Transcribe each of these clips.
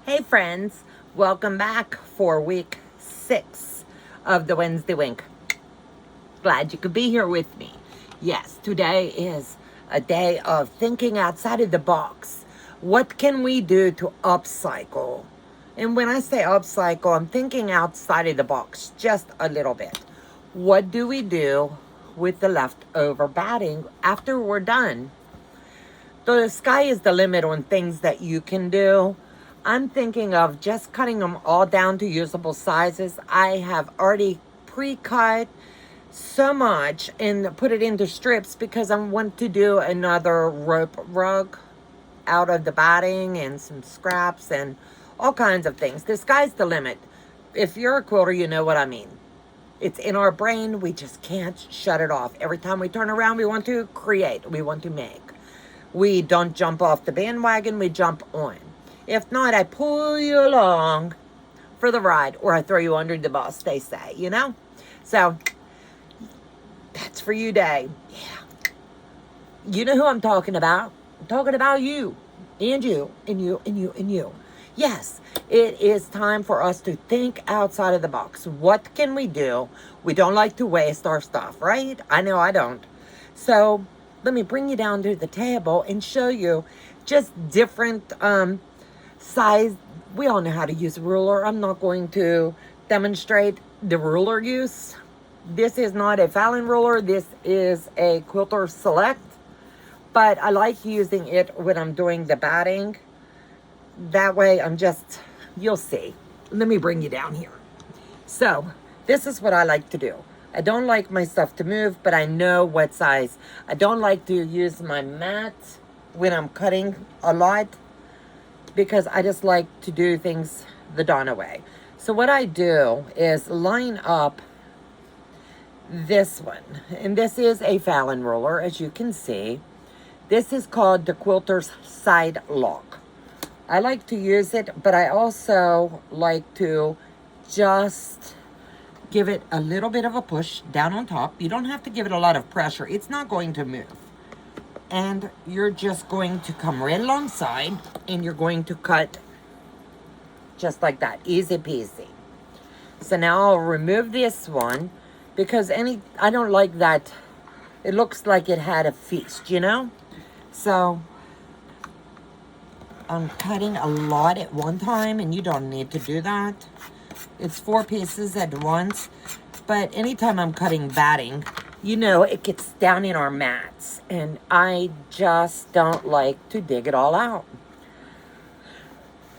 Hey friends, welcome back for week 6 of the Wednesday Wink. Glad you could be here with me. Yes, today is a day of thinking outside of the box. What can we do to upcycle? And when I say upcycle, I'm thinking outside of the box just a little bit. What do we do with the leftover batting after we're done? The sky is the limit on things that you can do. I'm thinking of just cutting them all down to usable sizes. I have already pre-cut so much and put it into strips because I want to do another rope rug out of the batting and some scraps and all kinds of things. The sky's the limit. If you're a quilter, you know what I mean. It's in our brain. We just can't shut it off. Every time we turn around, we want to create. We want to make. We don't jump off the bandwagon. We jump on. If not, I pull you along for the ride, or I throw you under the bus, they say, you know? So, that's for you day. Yeah. You know who I'm talking about. I'm talking about you, and you, and you, and you, and you. Yes, it is time for us to think outside of the box. What can we do? We don't like to waste our stuff, right? I know I don't. So, let me bring you down to the table and show you just different size. We all know how to use a ruler. I'm not going to demonstrate the ruler use. This is not a Fallon ruler. This is a Quilter Select. But I like using it when I'm doing the batting. That way you'll see. Let me bring you down here. So, this is what I like to do. I don't like my stuff to move, but I know what size. I don't like to use my mat when I'm cutting a lot because I just like to do things the Donna way. So what I do is line up this one. And this is a Fallon roller, as you can see. This is called the Quilter's Side Lock. I like to use it, but I also like to just give it a little bit of a push down on top. You don't have to give it a lot of pressure. It's not going to move. And you're just going to come right alongside and you're going to cut just like that. Easy peasy. So now I'll remove this one because I don't like that. It looks like it had a feast, you know? So I'm cutting a lot at one time and you don't need to do that. It's 4 pieces at once. But anytime I'm cutting batting, you know, it gets down in our mats. And I just don't like to dig it all out.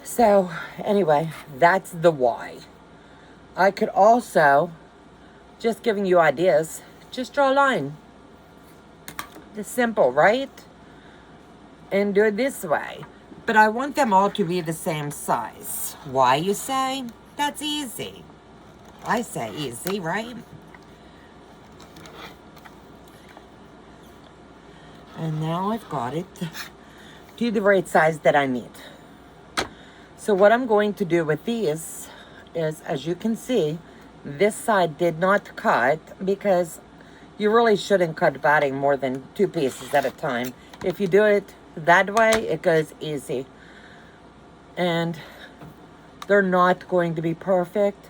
So, anyway, that's the why. I could also, just giving you ideas, just draw a line. It's simple, right? And do it this way. But I want them all to be the same size. Why, you say? That's easy. I say easy, right? And now I've got it to the right size that I need. So what I'm going to do with these is, as you can see, this side did not cut because you really shouldn't cut batting more than 2 pieces at a time. If you do it that way, it goes easy. And they're not going to be perfect.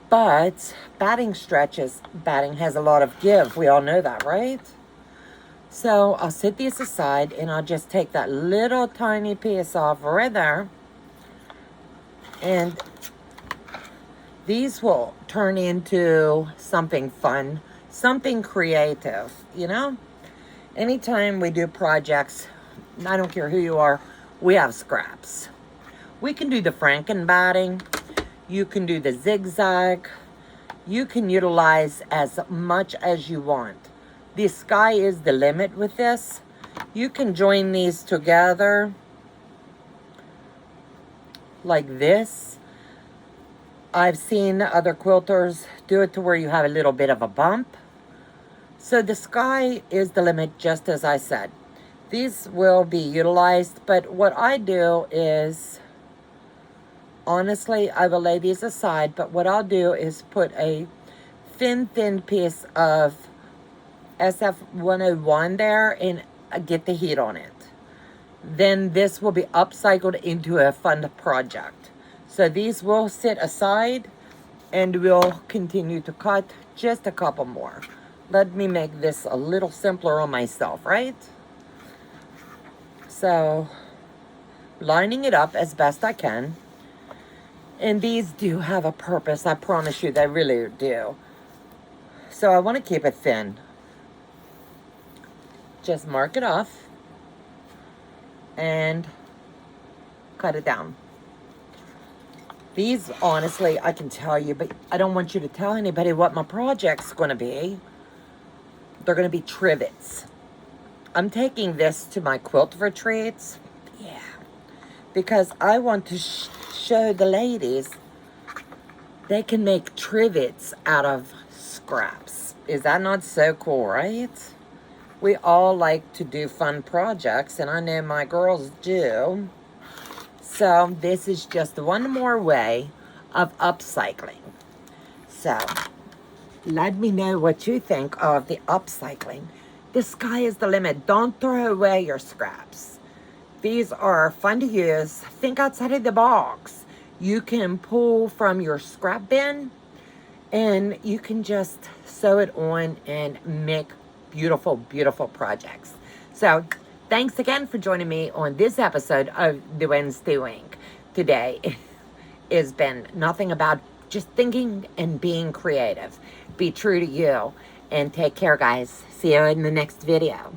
But batting stretches. Batting has a lot of give. We all know that, right? So I'll set these aside and I'll just take that little tiny piece off right there. And these will turn into something fun, something creative, you know? Anytime we do projects, I don't care who you are, we have scraps. We can do the Franken batting. You can do the zigzag. You can utilize as much as you want. The sky is the limit with this. You can join these together like this. I've seen other quilters do it to where you have a little bit of a bump. So the sky is the limit, just as I said. These will be utilized, but what I do is, honestly, I will lay these aside, but what I'll do is put a thin piece of SF-101 there and get the heat on it. then this will be upcycled into a fun project. So these will sit aside and we'll continue to cut just a couple more. Let me make this a little simpler on myself, right? So, lining it up as best I can. And these do have a purpose, I promise you, they really do. So I want to keep it thin. Just mark it off and cut it down. These, honestly, I can tell you, but I don't want you to tell anybody what my project's going to be. They're going to be trivets. I'm taking this to my quilt retreats. Yeah. Because I want to show the ladies they can make trivets out of scraps. Is that not so cool, right? We all like to do fun projects, and I know my girls do. So this is just one more way of upcycling. So let me know what you think of the upcycling. The sky is the limit. Don't throw away your scraps. These are fun to use. Think outside of the box. You can pull from your scrap bin and you can just sew it on and make beautiful, beautiful projects. So thanks again for joining me on this episode of the Wednesday Wink. Today has been nothing about just thinking and being creative. Be true to you and take care, guys. See you in the next video.